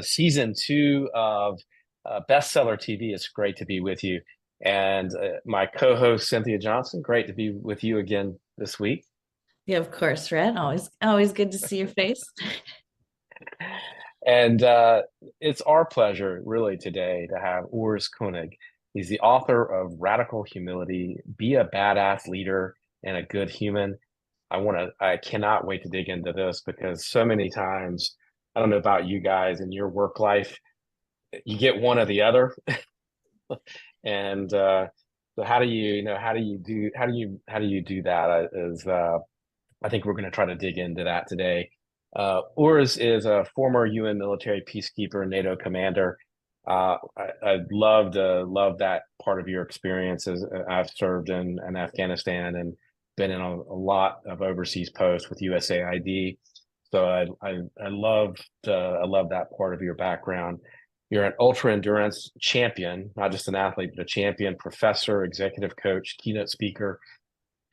season two of Bestseller TV. It's great to be with you. And my co-host, Cynthia Johnson, great to be with you again this week. Yeah, of course, Rhett. Always good to see your face. And it's our pleasure, really, today to have Urs Koenig. He's the author of Radical Humility, Be a Badass Leader and a Good Human. I cannot wait to dig into this because so many times, I don't know about you guys in your work life, you get one or the other. And so how do you do that is I think we're going to try to dig into that today. Urs is a former UN military peacekeeper, NATO commander. I'd love that part of your experiences. I've served in Afghanistan and been in a lot of overseas posts with USAID. So I love that part of your background. You're an ultra endurance champion, not just an athlete, but a champion, professor, executive coach, keynote speaker,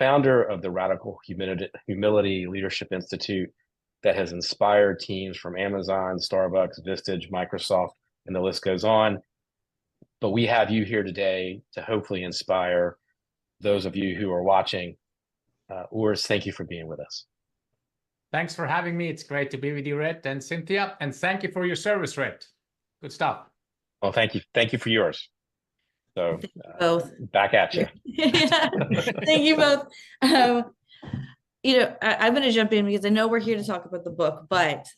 founder of the Radical Humility Leadership Institute that has inspired teams from Amazon, Starbucks, Vistage, Microsoft, and the list goes on. But we have you here today to hopefully inspire those of you who are watching. Urs, thank you for being with us. Thanks for having me. It's great to be with you, Rhett and Cynthia. And thank you for your service, Rhett. Good stuff. Well, thank you. Thank you for yours. So both. Back at you. Yeah. Thank you both. I'm going to jump in because I know we're here to talk about the book, but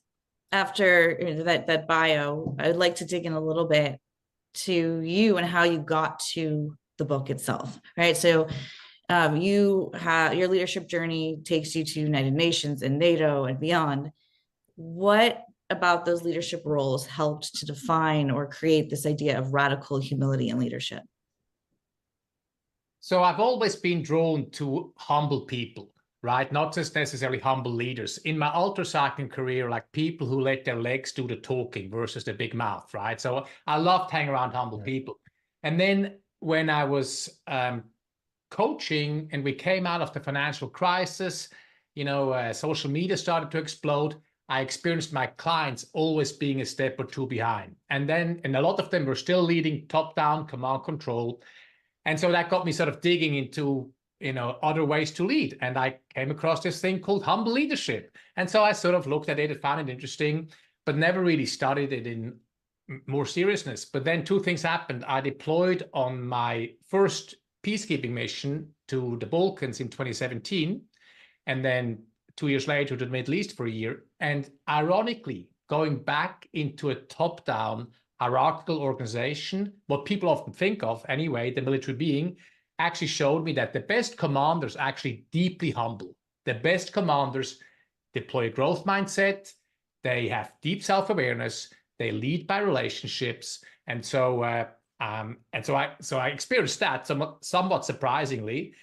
after that bio, I'd like to dig in a little bit to you and how you got to the book itself, right? So your leadership journey takes you to United Nations and NATO and beyond. What about those leadership roles helped to define or create this idea of radical humility in leadership? So I've always been drawn to humble people, right? Not just necessarily humble leaders. In my ultra cycling career, like people who let their legs do the talking versus the big mouth, right? So I loved hanging around humble people. And then when I was coaching and we came out of the financial crisis, social media started to explode. I experienced my clients always being a step or two behind. And a lot of them were still leading top-down command control. And so that got me sort of digging into, other ways to lead. And I came across this thing called humble leadership. And so I sort of looked at it and found it interesting, but never really studied it in more seriousness. But then two things happened. I deployed on my first peacekeeping mission to the Balkans in 2017. And then 2 years later to the Middle East for a year. And ironically, going back into a top-down hierarchical organization, what people often think of anyway, the military being, actually showed me that the best commanders are actually deeply humble. The best commanders deploy a growth mindset. They have deep self-awareness. They lead by relationships. And so I experienced that somewhat surprisingly.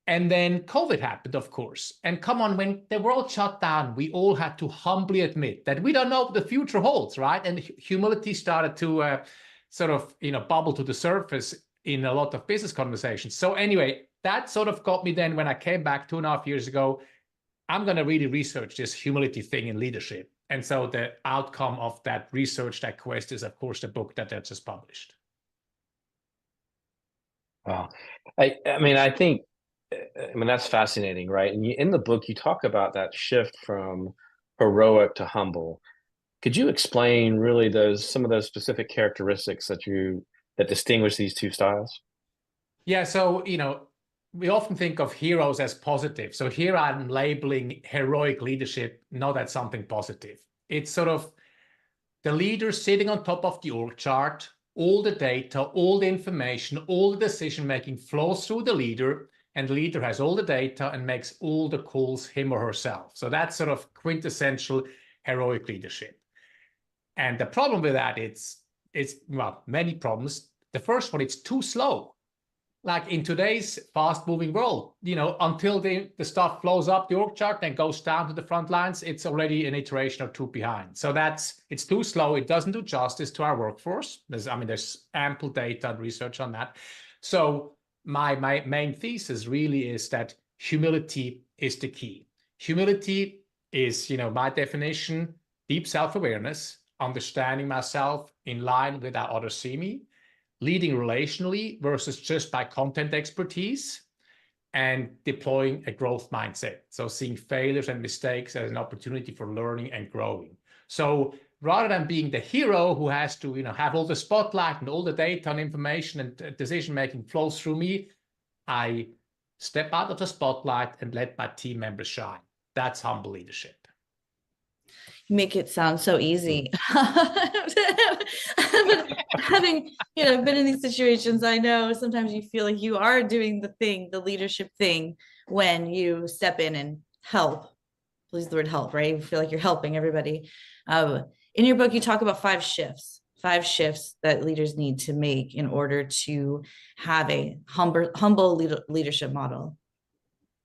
And then COVID happened, of course. And come on, when the world shut down, we all had to humbly admit that we don't know what the future holds, right? And humility started to bubble to the surface in a lot of business conversations. So anyway, that sort of got me then when I came back 2.5 years ago, I'm going to really research this humility thing in leadership. And so the outcome of that research, that quest is, of course, the book that I just published. Wow. I mean, that's fascinating, right? And in the book, you talk about that shift from heroic to humble. Could you explain really some of those specific characteristics that distinguish these two styles? Yeah, so, we often think of heroes as positive. So here I'm labeling heroic leadership not as something positive. It's sort of the leader sitting on top of the org chart, all the data, all the information, all the decision-making flows through the leader, and the leader has all the data and makes all the calls him or herself. So that's sort of quintessential heroic leadership. And the problem with that, it's many problems. The first one, it's too slow. Like in today's fast-moving world, until the stuff flows up the org chart and goes down to the front lines, it's already an iteration or two behind. So it's too slow. It doesn't do justice to our workforce. There's ample data and research on that. So my main thesis really is that humility is the key. Humility is, my definition, deep self-awareness, understanding myself in line with how others see me, leading relationally versus just by content expertise, and deploying a growth mindset. So seeing failures and mistakes as an opportunity for learning and growing. So rather than being the hero who has to, have all the spotlight and all the data and information and decision-making flows through me, I step out of the spotlight and let my team members shine. That's humble leadership. Make it sound so easy. Having been in these situations, I know sometimes you feel like you are doing the leadership thing, when you step in and help. Please, the word help, right? You feel like you're helping everybody. In your book, you talk about 5 shifts that leaders need to make in order to have a humble leadership model.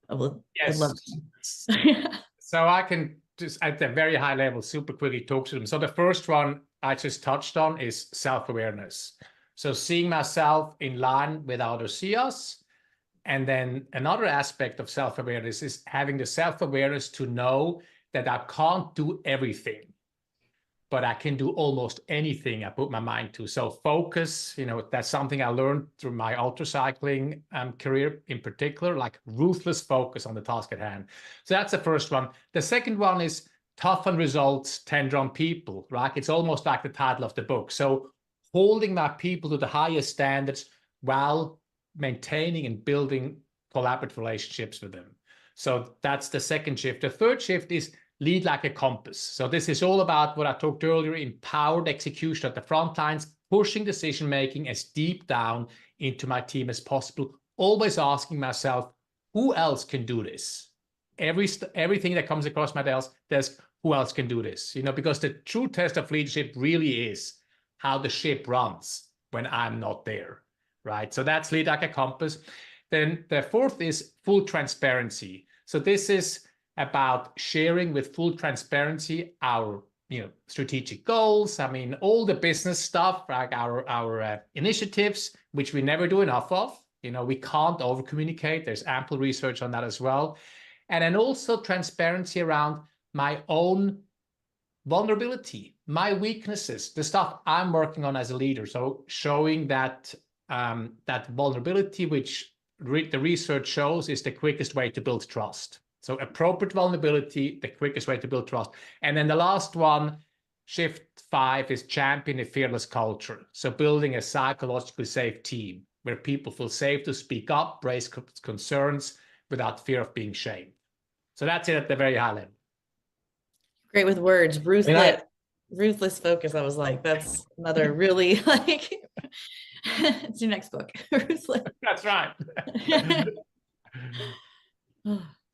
I would love to. So I can just at a very high level super quickly talk to them. So the first one I just touched on is self-awareness. So seeing myself in line with how others see us. And then another aspect of self-awareness is having the self-awareness to know that I can't do everything, but I can do almost anything I put my mind to. So focus, that's something I learned through my ultracycling career in particular, like ruthless focus on the task at hand. So that's the first one. The second one is tough on results, tender on people, right? It's almost like the title of the book. So holding my people to the highest standards while maintaining and building collaborative relationships with them. So that's the second shift. The third shift is lead like a compass. So this is all about what I talked earlier, empowered execution at the front lines, pushing decision-making as deep down into my team as possible, always asking myself, who else can do this? Everything that comes across my desk, who else can do this? Because the true test of leadership really is how the ship runs when I'm not there, right? So that's lead like a compass. Then the fourth is full transparency. So this is about sharing with full transparency our strategic goals. I mean, all the business stuff, like our initiatives, which we never do enough of. We can't over communicate. There's ample research on that as well. And then also transparency around my own vulnerability, my weaknesses, the stuff I'm working on as a leader. So showing that that vulnerability, which the research shows is the quickest way to build trust. So appropriate vulnerability, the quickest way to build trust. And then the last one, shift 5, is champion a fearless culture. So building a psychologically safe team where people feel safe to speak up, raise concerns without fear of being shamed. So that's it at the very high level. Great with words. Ruthless focus. I was like, that's another really it's your next book. Ruthless. That's right.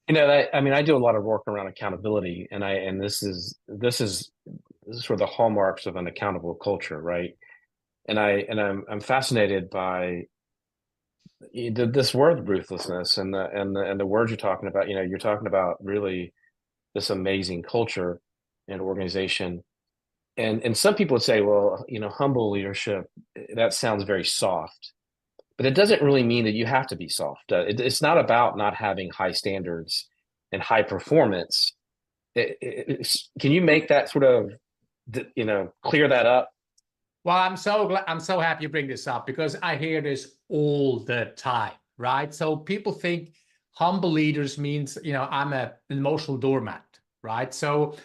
I do a lot of work around accountability, and this is sort of the hallmarks of an accountable culture, right? And I'm fascinated by this word ruthlessness and the words you're talking about. You're talking about really this amazing culture and organization, and some people would say, well, humble leadership, that sounds very soft. But it doesn't really mean that you have to be soft. It's not about not having high standards and high performance. Can you make that sort of, clear that up? Well, I'm so happy you bring this up, because I hear this all the time, right? So people think humble leaders means, I'm an emotional doormat, right? So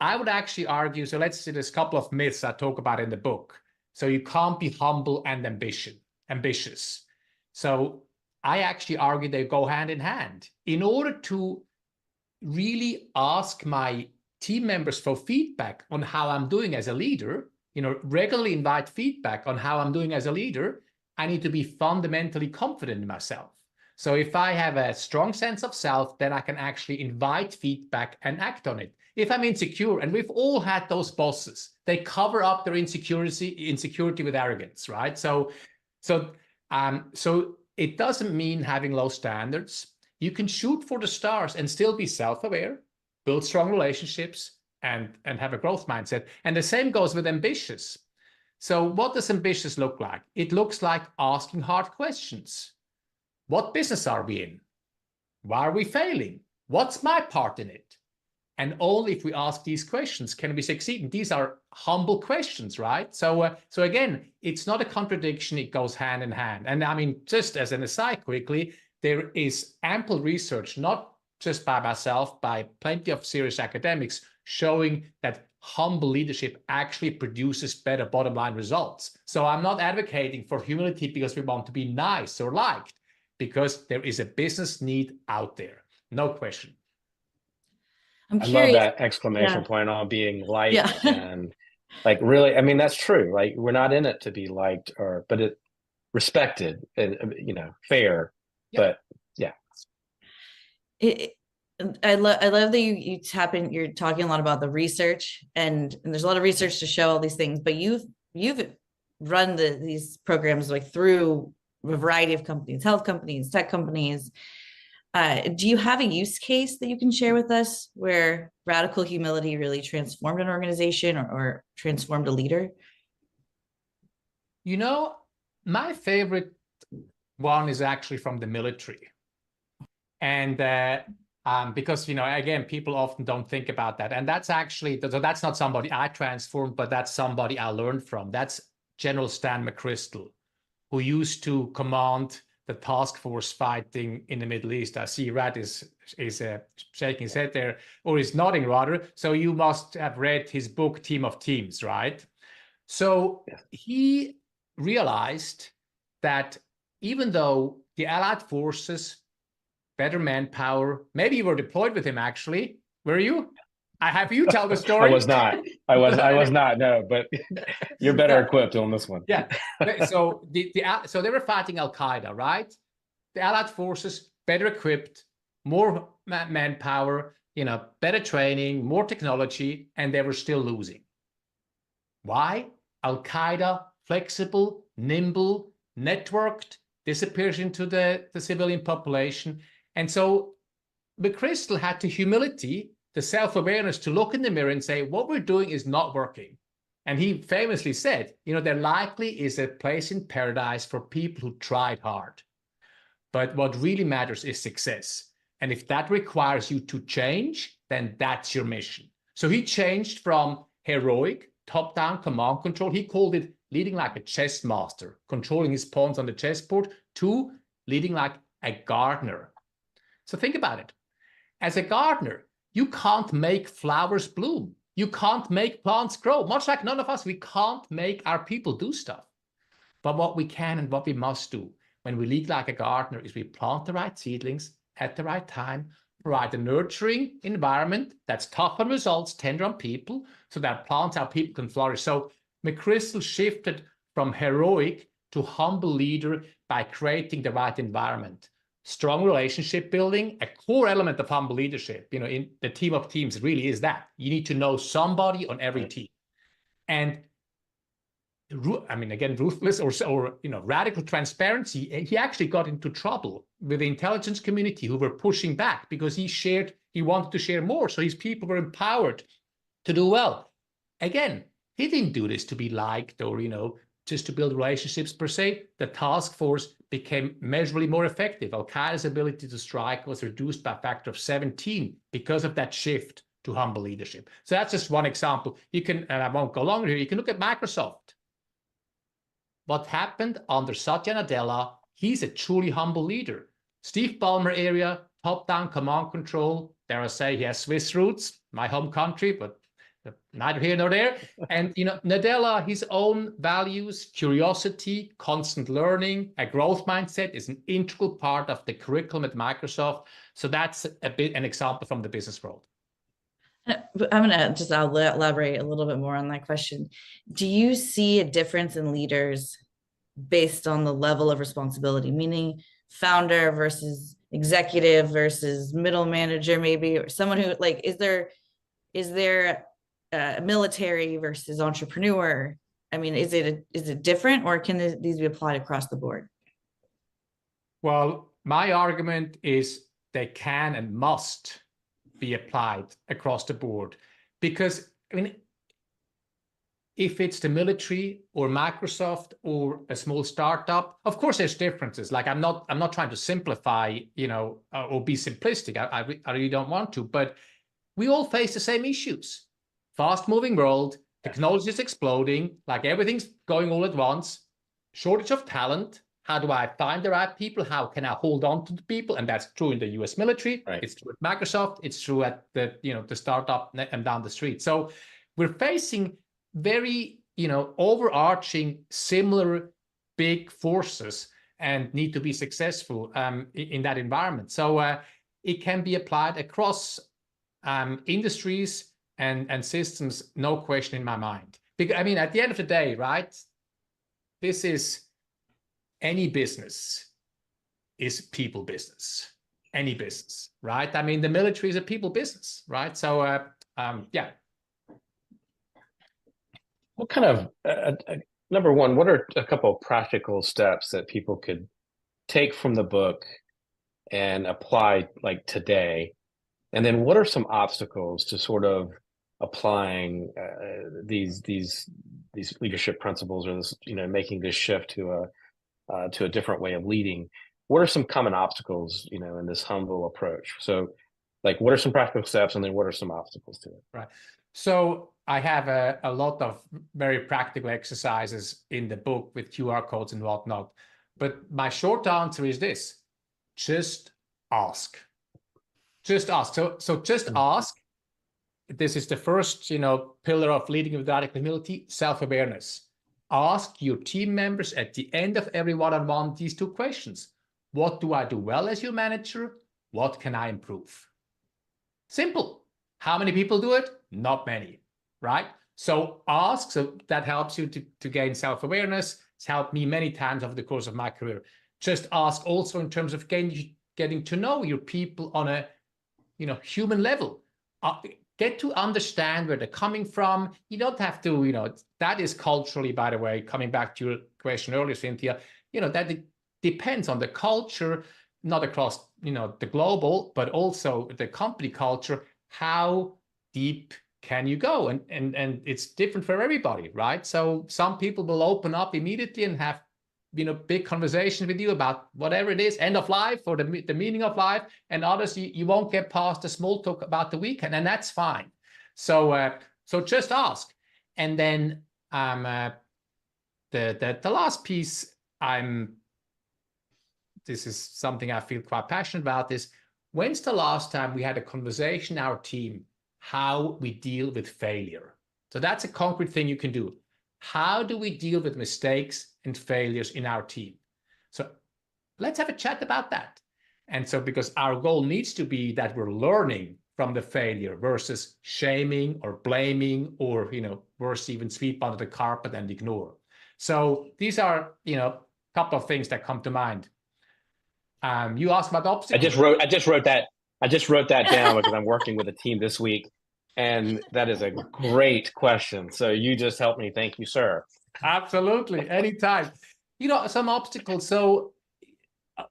I would actually argue, so let's see, there's a couple of myths I talk about in the book. So you can't be humble and ambitious. So I actually argue they go hand in hand. In order to really ask my team members for feedback on how I'm doing as a leader, regularly invite feedback on how I'm doing as a leader, I need to be fundamentally confident in myself. So if I have a strong sense of self, then I can actually invite feedback and act on it. If I'm insecure, and we've all had those bosses, they cover up their insecurity with arrogance, right? So it doesn't mean having low standards. You can shoot for the stars and still be self-aware, build strong relationships, and have a growth mindset. And the same goes with ambitious. So what does ambitious look like? It looks like asking hard questions. What business are we in? Why are we failing? What's my part in it? And only if we ask these questions can we succeed. And these are humble questions, right? So again, it's not a contradiction. It goes hand in hand. And I mean, just as an aside quickly, there is ample research, not just by myself, by plenty of serious academics, showing that humble leadership actually produces better bottom line results. So I'm not advocating for humility because we want to be nice or liked, because there is a business need out there. No question. I'm I curious. love that exclamation point on being liked Yeah. and like really, I mean, that's true. Like we're not in it to be liked but it respected and, fair, but yeah. I love that you tap in, you're talking a lot about the research and there's a lot of research to show all these things, but you've run these programs like through a variety of companies, health companies, tech companies. Do you have a use case that you can share with us where radical humility really transformed an organization or transformed a leader? My favorite one is actually from the military. And because, again, people often don't think about that. And that's actually, that's not somebody I transformed, but that's somebody I learned from. That's General Stan McChrystal, who used to command the task force fighting in the Middle East. I see Rhett is shaking his head there, or is nodding rather. So you must have read his book, Team of Teams, right? So he realized that even though the Allied forces, better manpower, maybe you were deployed with him actually. Were you? I have you tell the story. I was not. I was not. No, but you're better equipped on this one. Yeah. So so they were fighting Al Qaeda, right? The Allied forces better equipped, more manpower, better training, more technology, and they were still losing. Why? Al Qaeda, flexible, nimble, networked, disappears into the civilian population, and so McChrystal had the humility, the self-awareness to look in the mirror and say, what we're doing is not working. And he famously said, there likely is a place in paradise for people who tried hard. But what really matters is success. And if that requires you to change, then that's your mission. So he changed from heroic, top-down command control. He called it leading like a chess master, controlling his pawns on the chessboard, to leading like a gardener. So think about it. As a gardener, you can't make flowers bloom. You can't make plants grow. Much like none of us, we can't make our people do stuff. But what we can and what we must do when we lead like a gardener is we plant the right seedlings at the right time, provide a nurturing environment that's tough on results, tender on people, so that plants, our people can flourish. So McChrystal shifted from heroic to humble leader by creating the right environment. Strong relationship building, a core element of humble leadership, in the Team of Teams really is that. You need to know somebody on every team. And again, ruthless or radical transparency, he actually got into trouble with the intelligence community who were pushing back because he wanted to share more. So his people were empowered to do well. Again, he didn't do this to be liked or, just to build relationships per se. The task force became measurably more effective. Al Qaeda's ability to strike was reduced by a factor of 17 because of that shift to humble leadership. So that's just one example. You can, and I won't go longer here, you can look at Microsoft. What happened under Satya Nadella, he's a truly humble leader. Steve Ballmer area, top-down command control. Dare I say he has Swiss roots, my home country, but neither here nor there. And Nadella, his own values, curiosity, constant learning, a growth mindset is an integral part of the curriculum at Microsoft. So that's an example from the business world. I'm gonna just elaborate a little bit more on that question. Do you see a difference in leaders based on the level of responsibility, meaning founder versus executive versus middle manager, maybe, or someone who is there military versus entrepreneur? I mean, is it different, or can these be applied across the board? Well, my argument is they can and must be applied across the board, because if it's the military or Microsoft or a small startup, of course there's differences. Like I'm not trying to simplify, or be simplistic. I really don't want to, but we all face the same issues. Fast-moving world, technology is exploding, like everything's going all at once, shortage of talent. How do I find the right people? How can I hold on to the people? And that's true in the US military. Right. It's true at Microsoft. It's true at the, the startup and down the street. So we're facing very, overarching, similar big forces and need to be successful in that environment. So it can be applied across industries and systems, no question in my mind. Because, I mean, at the end of the day, right, this is any business is people business, any business, right? I mean, the military is a people business, right? So, yeah. What kind of, number one, what are a couple of practical steps that people could take from the book and apply like today? And then what are some obstacles to sort of applying these leadership principles, or this, making this shift to a different way of leading? What are some common obstacles, in this humble approach? So, like, what are some practical steps, and then what are some obstacles to it? Right. So I have a lot of very practical exercises in the book with QR codes and whatnot. But my short answer is this: just ask. Just ask. So just ask. This is the first, pillar of leading with radical humility: self-awareness. Ask your team members at the end of every one-on-one these two questions. What do I do well as your manager? What can I improve? Simple. How many people do it? Not many, right? So ask. So that helps you to gain self-awareness. It's helped me many times over the course of my career. Just ask also in terms of getting to know your people on a human level. Get to understand where they're coming from. You don't have to, that is culturally, by the way, coming back to your question earlier, Cynthia, that it depends on the culture, not across, the global, but also the company culture. How deep can you go? And it's different for everybody, right? So some people will open up immediately and have big conversations with you about whatever it is, end of life or the meaning of life, and others you won't get past the small talk about the weekend, and that's fine. So just ask. And then the last piece, this is something I feel quite passionate about, is when's the last time we had a conversation in our team how we deal with failure? So that's a concrete thing you can do. How do we deal with mistakes and failures in our team? So let's have a chat about that. And so, because our goal needs to be that we're learning from the failure versus shaming or blaming or, worse, even sweep under the carpet and ignore. So these are, a couple of things that come to mind. You asked about obstacles. I just wrote that down because I'm working with a team this week. And that is a great question. So you just helped me. Thank you, sir. Absolutely. Anytime. Some obstacles. So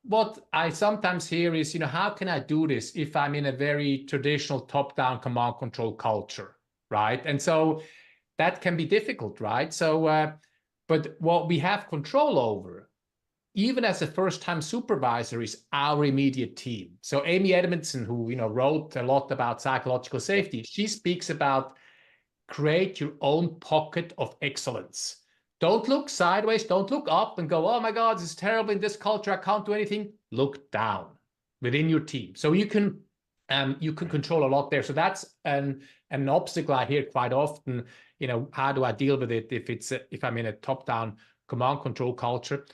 what I sometimes hear is, how can I do this if I'm in a very traditional top-down command control culture, right? And so that can be difficult, right? So, but what we have control over, even as a first-time supervisor, is our immediate team. So Amy Edmondson, who wrote a lot about psychological safety, she speaks about create your own pocket of excellence. Don't look sideways, don't look up and go, oh my God, this is terrible in this culture, I can't do anything. Look down within your team. So you can control a lot there. So that's an obstacle I hear quite often. How do I deal with it if I'm in a top-down command control culture?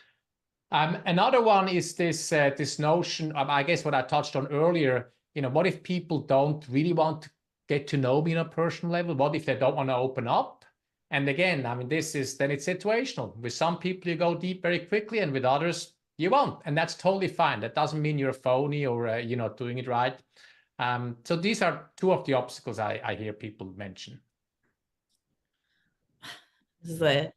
Another one is this notion of, I guess, what I touched on earlier. What if people don't really want to get to know me on a personal level? What if they don't want to open up? And again, I mean, it's situational. With some people, you go deep very quickly, and with others, you won't. And that's totally fine. That doesn't mean you're a phony or you're not doing it right. So these are two of the obstacles I hear people mention. This is like,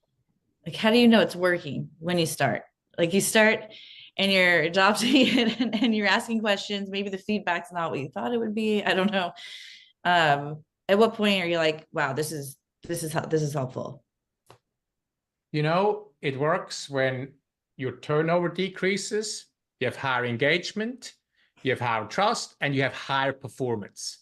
how do you know it's working when you start? Like you start and you're adopting it and you're asking questions. Maybe the feedback's not what you thought it would be. I don't know. At what point are you like, wow, this is helpful? It works when your turnover decreases, you have higher engagement, you have higher trust, and you have higher performance.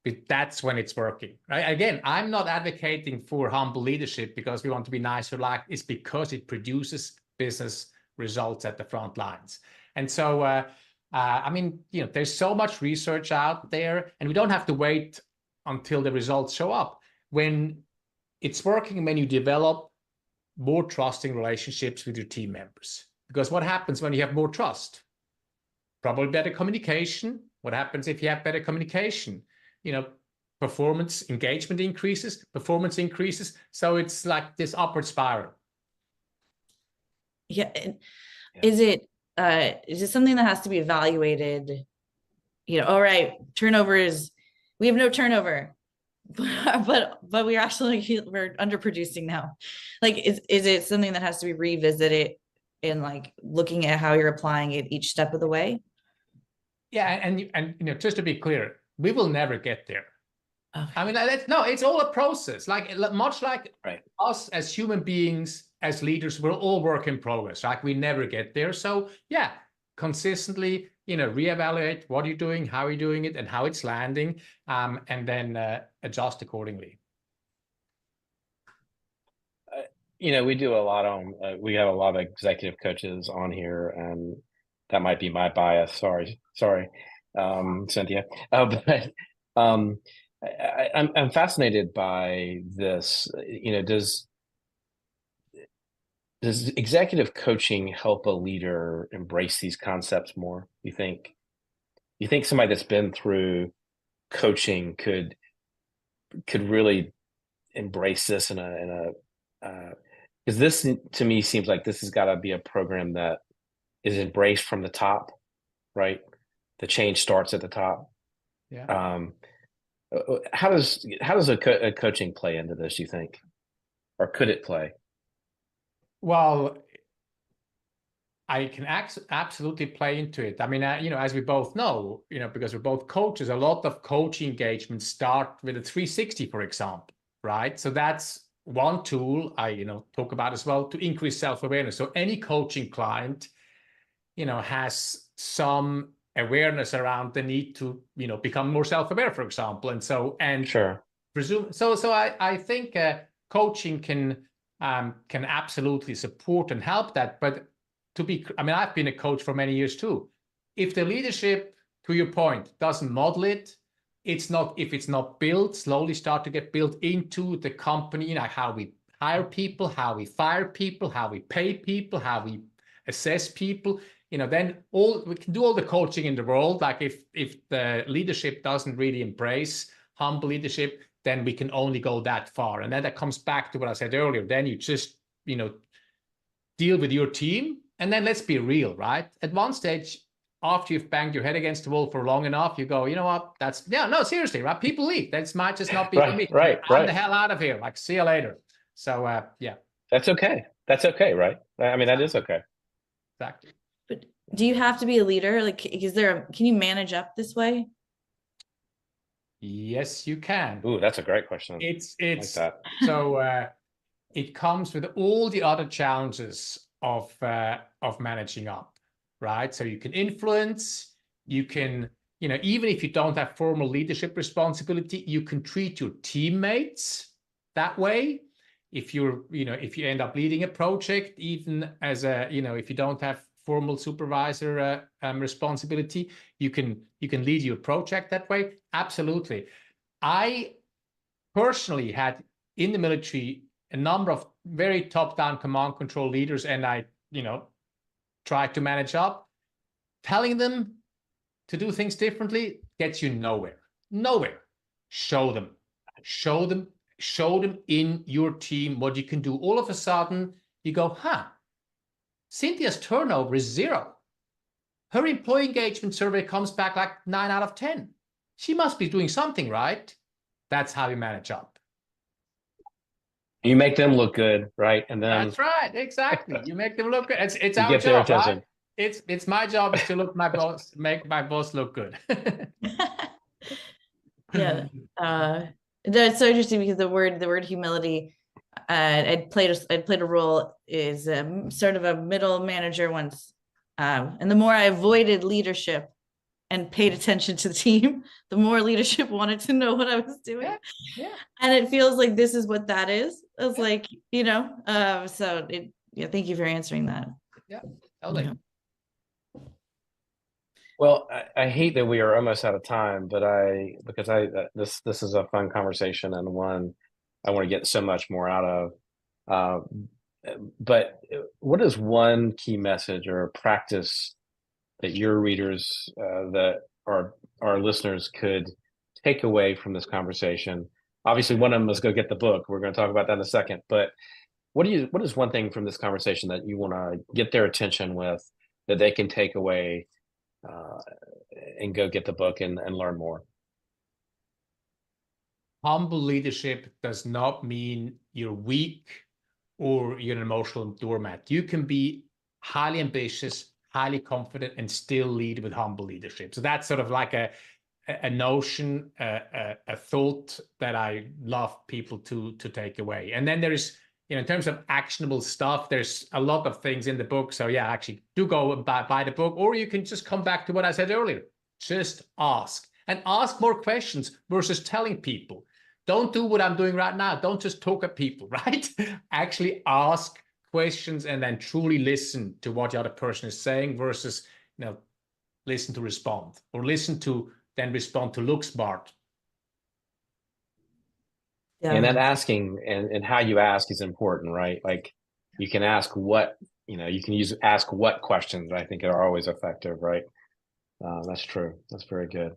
but that's when it's working, right? Again, I'm not advocating for humble leadership because we want to be nice or like, it's because it produces business results at the front lines. And so, I mean, you know, there's so much research out there, and we don't have to wait until the results show up. When it's working, when you develop more trusting relationships with your team members. Because what happens when you have more trust? Probably better communication. What happens if you have better communication? You know, performance, engagement increases, performance increases. So it's like this upward spiral. Yeah. Is it something that has to be evaluated? You know, all right, we have no turnover, but we're underproducing now. Like, is it something that has to be revisited in like looking at how you're applying it each step of the way? Yeah, and you know, just to be clear, we will never get there. Okay. I mean, it's all a process. Like much like us as human beings, as leaders, we're all work in progress. Right? We never get there. So yeah, consistently, you know, reevaluate what you're doing, how you're doing it, and how it's landing, and then adjust accordingly. You know, we do a lot on. We have a lot of executive coaches on here, and that might be my bias. Sorry, Cynthia. But I'm fascinated by this. You know, does executive coaching help a leader embrace these concepts more? You think somebody that's been through coaching could really embrace this in a because this to me seems like this has got to be a program that is embraced from the top, right? The change starts at the top. Yeah. How does a coaching play into this, you think, or could it play? Well, I can absolutely play into it. I mean, you know, as we both know, you know, because we're both coaches, a lot of coaching engagements start with a 360, for example, right? So that's one tool I, you know, talk about as well to increase self-awareness. So any coaching client, you know, has some awareness around the need to, you know, become more self-aware, for example. And so, and Sure. I think coaching can absolutely support and help that. But I mean, I've been a coach for many years too. If the leadership, to your point, doesn't model it, if it's not built, slowly start to get built into the company, you know, how we hire people, how we fire people, how we pay people, how we assess people, you know, then we can do all the coaching in the world. Like if the leadership doesn't really embrace humble leadership, then we can only go that far. And then that comes back to what I said earlier. Then you just, you know, deal with your team. And then let's be real, right? At one stage, after you've banged your head against the wall for long enough, you go, you know what? Seriously, right? People leave. That might just not be for me. I'm the hell out of here. Like, see you later. So, yeah. That's okay. That's okay, right? I mean, that is okay. Exactly. But do you have to be a leader? Like, can you manage up this way? Yes, you can. Ooh, that's a great question. It's like that. So it comes with all the other challenges of managing up, right? So you can influence, you can, you know, even if you don't have formal leadership responsibility, you can treat your teammates that way. If you end up leading a project, even as if you don't have formal supervisor responsibility, you can lead your project that way. Absolutely. I personally had in the military a number of very top-down command control leaders, and I, you know, tried to manage up. Telling them to do things differently gets you nowhere. Show them in your team what you can do. All of a sudden you go, Cynthia's turnover is 0. Her employee engagement survey comes back like 9 out of 10. She must be doing something right. That's how you manage up. You make them look good, right? And then that's right, exactly. You make them look good. It's our job, their attention. Right? It's my job is to make my boss look good. Yeah, that's so interesting because the word humility. I'd played a role is sort of a middle manager once, and the more I avoided leadership, and paid attention to the team, the more leadership wanted to know what I was doing. Yeah. And it feels like this is what that is. It's like, so thank you for answering that. Yeah. Totally. Well, I hate that we are almost out of time, but because this is a fun conversation and one I want to get so much more out of. But what is one key message or practice that your readers, that our listeners could take away from this conversation? Obviously, one of them is go get the book. We're going to talk about that in a second. But what is one thing from this conversation that you want to get their attention with that they can take away and go get the book and learn more? Humble leadership does not mean you're weak or you're an emotional doormat. You can be highly ambitious, highly confident, and still lead with humble leadership. So that's sort of like a notion, a thought that I love people to take away. And then there's, in terms of actionable stuff, there's a lot of things in the book. So yeah, actually do go and buy the book, or you can just come back to what I said earlier. Just ask, and ask more questions versus telling people. Don't do what I'm doing right now. Don't just talk at people, right? Actually ask questions and then truly listen to what the other person is saying versus, listen to respond, or listen to then respond to look smart. Yeah. And that asking and how you ask is important, right? Like you can ask what, you can ask what questions I think are always effective, right? That's true. That's very good.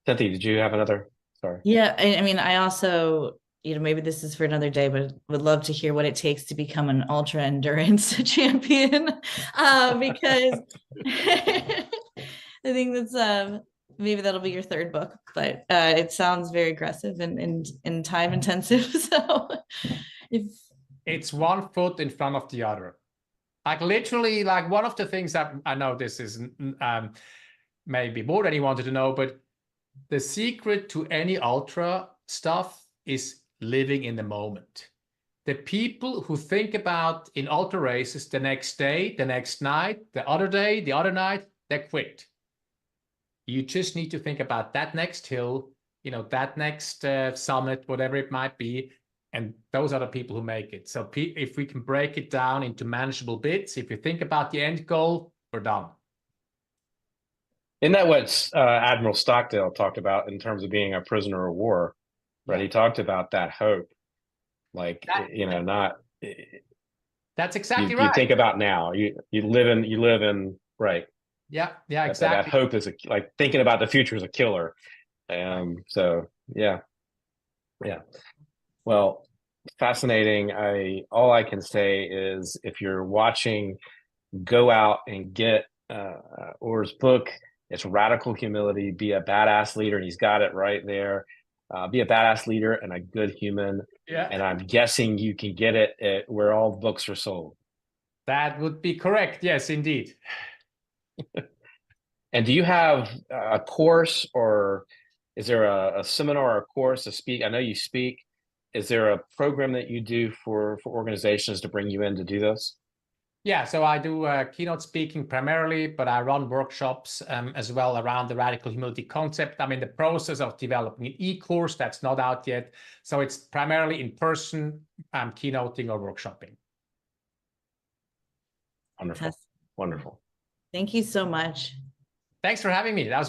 Cynthia, did you have another? Sorry. Yeah. I mean, I also, maybe this is for another day, but would love to hear what it takes to become an ultra endurance champion. Because I think that's, maybe that'll be your third book, but it sounds very aggressive and time intensive. So it's one foot in front of the other. Like literally, like one of the things that I know this is maybe more than you wanted to know, but the secret to any ultra stuff is living in the moment. The people who think about in ultra races the next day, the next night, the other day, the other night, they quit. You just need to think about that next hill, that next summit, whatever it might be. And those are the people who make it. So if we can break it down into manageable bits, if you think about the end goal, we're done. Isn't that what Admiral Stockdale talked about in terms of being a prisoner of war? Right. Yeah. He talked about that hope. Like, not. That's exactly right. You think about now. You live in right. Yeah, exactly. That hope is like thinking about the future is a killer. So yeah. Well, fascinating. All I can say is if you're watching, go out and get Orr's book. It's Radical Humility. Be a badass leader. And he's got it right there. Be a badass leader and a good human. Yeah. And I'm guessing you can get it at where all books are sold. That would be correct. Yes, indeed. And do you have a course, or is there a seminar or a course to speak? I know you speak. Is there a program that you do for organizations to bring you in to do this? Yeah, so I do keynote speaking primarily, but I run workshops as well around the radical humility concept. I'm in the process of developing an e-course that's not out yet. So it's primarily in person, keynoting or workshopping. Wonderful. Wonderful. Thank you so much. Thanks for having me. That was really